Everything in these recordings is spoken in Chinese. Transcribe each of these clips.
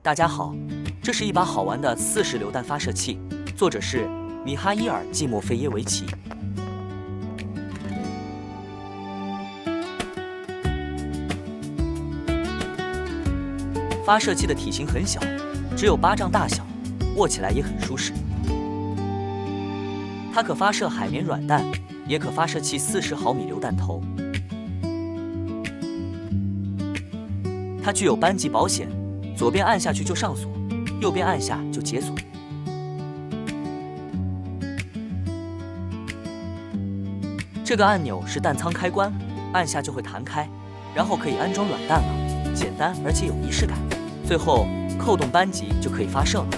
大家好，这是一把好玩的40榴弹发射器，作者是米哈伊尔·季莫菲耶维奇。发射器的体型很小，只有8丈大小，握起来也很舒适。它可发射海绵软弹，也可发射器40毫米榴弹头。它具有班级保险，左边按下去就上锁，右边按下就解锁。这个按钮是弹仓开关，按下就会弹开，然后可以安装软弹了，简单而且有仪式感。最后扣动扳机就可以发射了。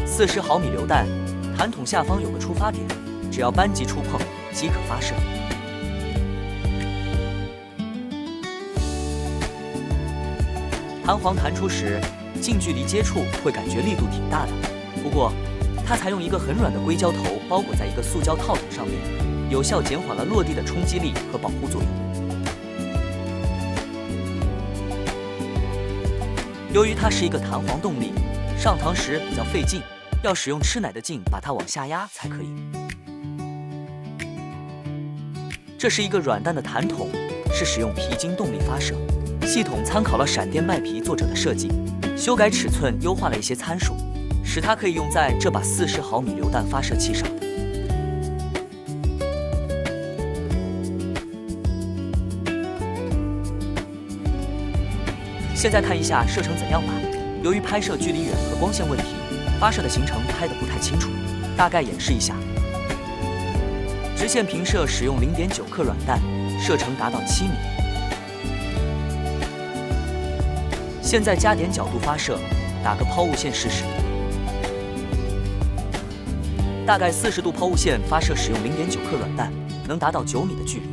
40毫米榴弹，弹筒下方有个出发点，只要扳机触碰即可发射。弹簧弹出时，近距离接触会感觉力度挺大的，不过它采用一个很软的硅胶头包裹在一个塑胶套筒上面，有效减缓了落地的冲击力和保护作用。由于它是一个弹簧动力，上膛时比较费劲，要使用吃奶的劲把它往下压才可以。这是一个软弹的弹筒，是使用皮筋动力发射。系统参考了闪电麦皮作者的设计，修改尺寸，优化了一些参数，使它可以用在这把40毫米榴弹发射器上。现在看一下射程怎样吧。由于拍摄距离远和光线问题，发射的行程拍得不太清楚，大概演示一下。直线平射使用0.9克软弹，射程达到7米。现在加点角度发射，打个抛物线试试。大概40度抛物线发射，使用0.9克软弹，能达到9米的距离。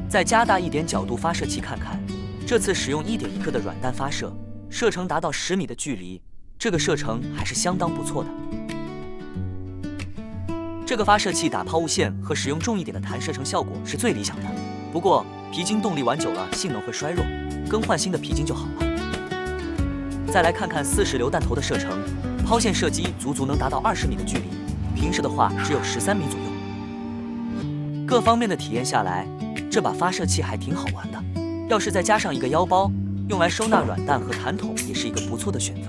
再加大一点角度发射器看看，这次使用1.1克的软弹发射，射程达到10米的距离，这个射程还是相当不错的。这个发射器打抛物线和使用重一点的弹射程效果是最理想的，不过皮筋动力玩久了性能会衰弱，更换新的皮筋就好了。再来看看40榴弹头的射程，抛线射击足能达到20米的距离，平射的话只有13米左右。各方面的体验下来，这把发射器还挺好玩的。要是再加上一个腰包，用来收纳软弹和弹筒，也是一个不错的选择。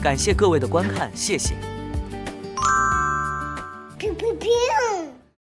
感谢各位的观看，谢谢。Pew pew pew.